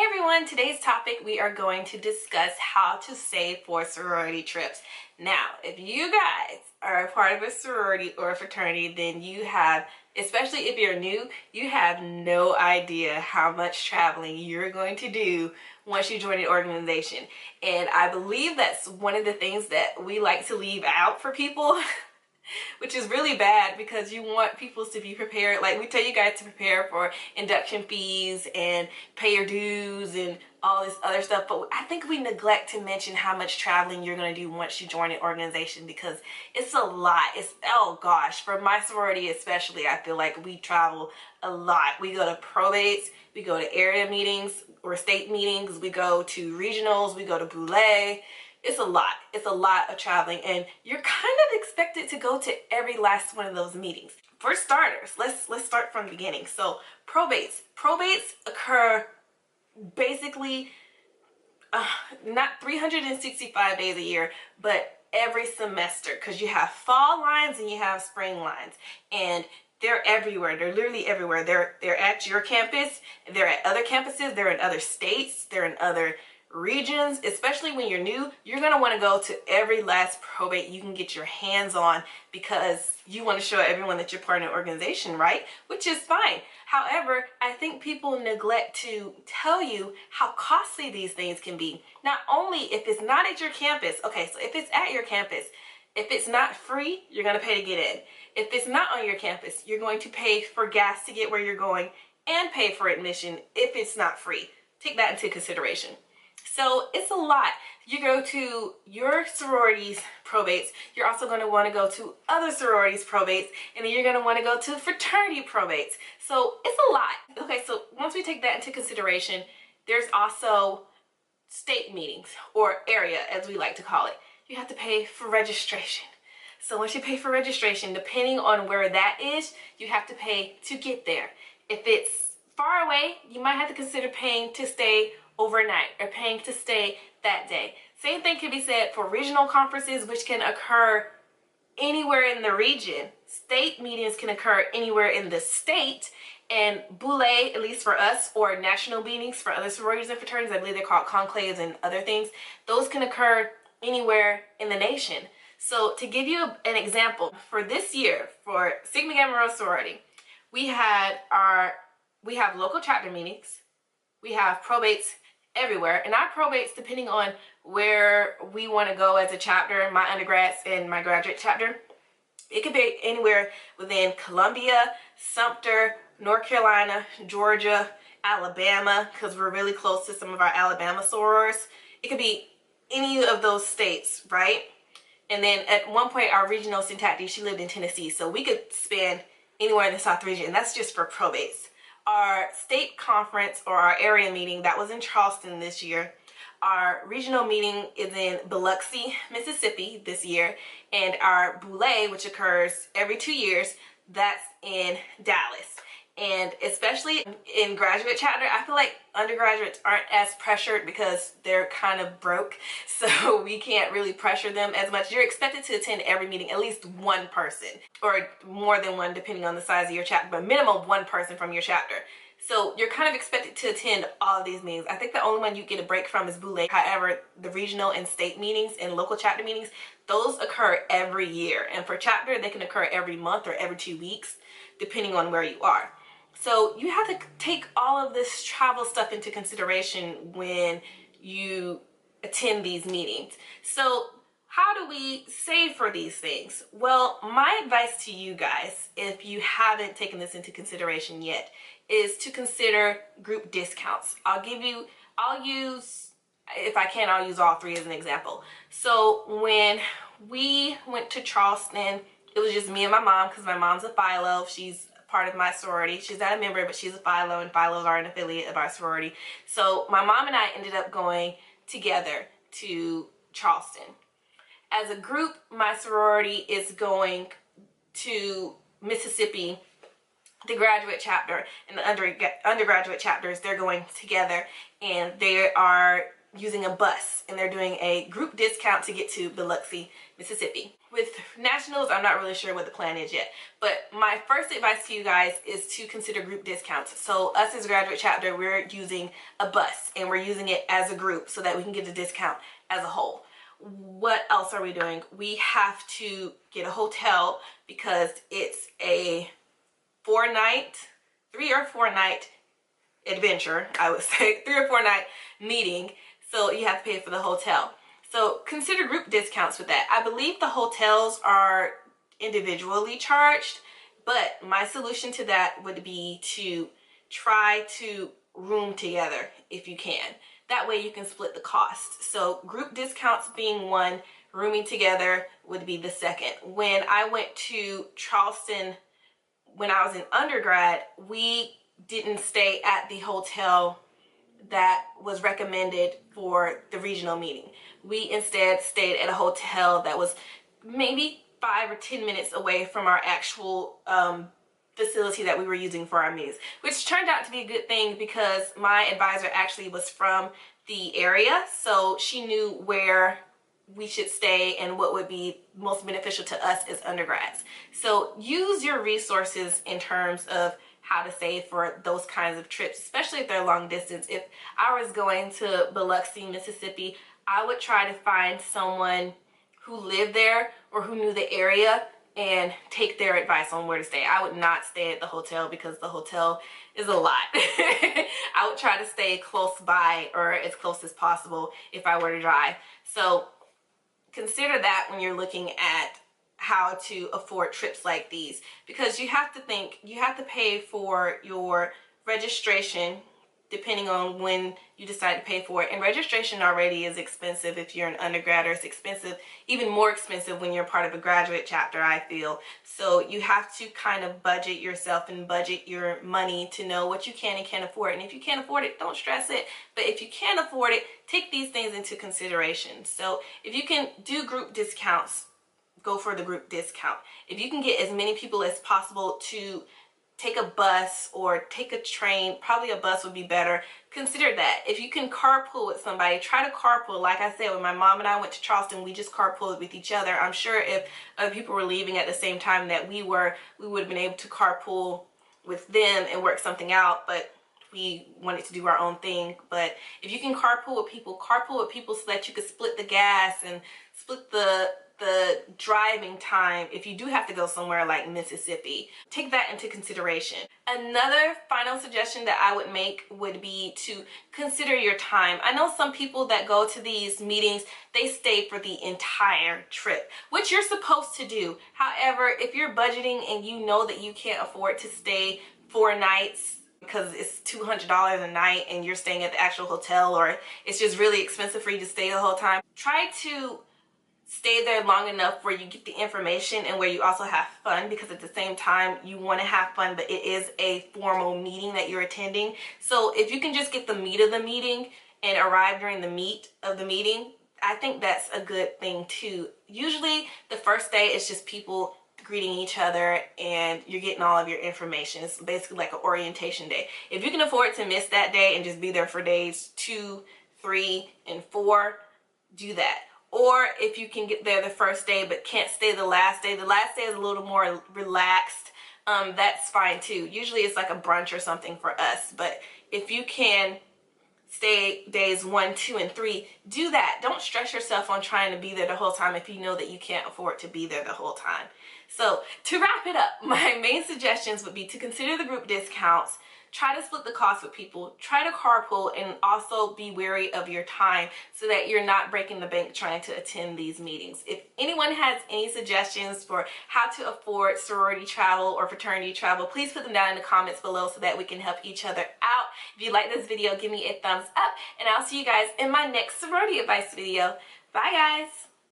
everyone, today's topic we are going to discuss how to save for sorority trips. Now, if you guys are a part of a sorority or a fraternity, then you have, especially if you're new, you have no idea how much traveling you're going to do once you join an organization. And I believe that's one of the things that we like to leave out for people. Which is really bad because you want people to be prepared. Like, we tell you guys to prepare for induction fees and pay your dues and all this other stuff, but I think we neglect to mention how much traveling you're going to do once you join an organization, because it's a lot. Oh gosh, for my sorority especially, I feel like we travel a lot. We go to probates, we go to area meetings or state meetings, we go to regionals, we go to boule. It's a lot. It's a lot of traveling, and you're kind of expected to go to every last one of those meetings. For starters, let's start from the beginning. So probates occur basically not 365 days a year, but every semester, because you have fall lines and you have spring lines, and they're everywhere. They're literally everywhere. They're at your campus, they're at other campuses, they're in other states, they're in other regions. Especially when you're new, you're going to want to go to every last probate you can get your hands on, because you want to show everyone that you're part of an organization, right? Which is fine. However, I think people neglect to tell you how costly these things can be. Not only if it's not at your campus. Okay, so if it's at your campus, if it's not free, you're going to pay to get in. If it's not on your campus, you're going to pay for gas to get where you're going and pay for admission if it's not free. Take that into consideration. So it's a lot. You go to your sorority's probates, you're also going to want to go to other sororities' probates, and then you're going to want to go to fraternity probates. So it's a lot. Okay, so once we take that into consideration, there's also state meetings, or area as we like to call it. You have to pay for registration. So once you pay for registration, depending on where that is, you have to pay to get there. If it's far away, you might have to consider paying to stay overnight or paying to stay that day. Same thing can be said for regional conferences, which can occur anywhere in the region. State meetings can occur anywhere in the state, and boule, at least for us, or national meetings for other sororities and fraternities, I believe they're called conclaves and other things, those can occur anywhere in the nation. So to give you an example, for this year, for Sigma Gamma Rho sorority, we have local chapter meetings, we have probates everywhere, and our probates, depending on where we want to go as a chapter, my undergrads and my graduate chapter, it could be anywhere within Columbia, Sumter, North Carolina, Georgia, Alabama, because we're really close to some of our Alabama sorors. It could be any of those states, right? And then at one point, our regional syntacty, she lived in Tennessee, so we could span anywhere in the South region, and that's just for probates. Our state conference, or our area meeting, that was in Charleston this year. Our regional meeting is in Biloxi, Mississippi this year. And our boule, which occurs every 2 years, that's in Dallas. And especially in graduate chapter, I feel like undergraduates aren't as pressured because they're kind of broke. So we can't really pressure them as much. You're expected to attend every meeting, at least one person, or more than one depending on the size of your chapter, but minimum one person from your chapter. So you're kind of expected to attend all of these meetings. I think the only one you get a break from is boule. However, the regional and state meetings and local chapter meetings, those occur every year. And for chapter, they can occur every month or every 2 weeks, depending on where you are. So you have to take all of this travel stuff into consideration when you attend these meetings. So how do we save for these things? Well, my advice to you guys, if you haven't taken this into consideration yet, is to consider group discounts. I'll use, if I can, I'll use all three as an example. So when we went to Charleston, it was just me and my mom, because my mom's a philo. She's part of my sorority. She's not a member, but she's a philo, and philos are an affiliate of our sorority. So my mom and I ended up going together to Charleston. As a group, my sorority is going to Mississippi. The graduate chapter and the undergraduate chapters, they're going together, and they are using a bus, and they're doing a group discount to get to Biloxi, Mississippi. With nationals, I'm not really sure what the plan is yet, but my first advice to you guys is to consider group discounts. So us as a graduate chapter, we're using a bus, and we're using it as a group so that we can get the discount as a whole. What else are we doing? We have to get a hotel because it's a 3 or 4 night adventure, I would say, 3 or 4 night meeting. So you have to pay for the hotel. So consider group discounts with that. I believe the hotels are individually charged, but my solution to that would be to try to room together if you can. That way you can split the cost. So group discounts being one, rooming together would be the second. When I went to Charleston when I was in undergrad, we didn't stay at the hotel that was recommended for the regional meeting. We instead stayed at a hotel that was maybe 5 or 10 minutes away from our actual facility that we were using for our meetings, which turned out to be a good thing because my advisor actually was from the area, so she knew where we should stay and what would be most beneficial to us as undergrads. So use your resources in terms of how to save for those kinds of trips, especially if they're long distance. If I was going to Biloxi, Mississippi, I would try to find someone who lived there or who knew the area and take their advice on where to stay. I would not stay at the hotel because the hotel is a lot. I would try to stay close by or as close as possible if I were to drive. So consider that when you're looking at how to afford trips like these, because you have to think, you have to pay for your registration depending on when you decide to pay for it. And registration already is expensive if you're an undergrad, or it's expensive, even more expensive when you're part of a graduate chapter, I feel. So you have to kind of budget yourself and budget your money to know what you can and can't afford. And if you can't afford it, don't stress it. But if you can afford it, take these things into consideration. So if you can do group discounts, go for the group discount. If you can get as many people as possible to take a bus or take a train, probably a bus would be better. Consider that. If you can carpool with somebody, try to carpool. Like I said, when my mom and I went to Charleston, we just carpooled with each other. I'm sure if other people were leaving at the same time that we would have been able to carpool with them and work something out, but we wanted to do our own thing. But if you can carpool with people so that you could split the gas and split the driving time if you do have to go somewhere like Mississippi. Take that into consideration. Another final suggestion that I would make would be to consider your time. I know some people that go to these meetings, they stay for the entire trip, which you're supposed to do. However, if you're budgeting and you know that you can't afford to stay 4 nights because it's $200 a night and you're staying at the actual hotel, or it's just really expensive for you to stay the whole time, try to stay there long enough where you get the information and where you also have fun, because at the same time you want to have fun, but it is a formal meeting that you're attending. So if you can just get the meat of the meeting and arrive during the meat of the meeting, I think that's a good thing too. Usually the first day is just people greeting each other and you're getting all of your information. It's basically like an orientation day. If you can afford to miss that day and just be there for days 2, 3, and 4, do that. Or if you can get there the first day but can't stay the last day is a little more relaxed, that's fine too. Usually it's like a brunch or something for us, but if you can stay days 1, 2, and 3, do that. Don't stress yourself on trying to be there the whole time if you know that you can't afford to be there the whole time. So to wrap it up, my main suggestions would be to consider the group discounts, try to split the cost with people, try to carpool, and also be wary of your time so that you're not breaking the bank trying to attend these meetings. If anyone has any suggestions for how to afford sorority travel or fraternity travel, please put them down in the comments below so that we can help each other out. If you like this video, give me a thumbs up, and I'll see you guys in my next sorority advice video. Bye guys!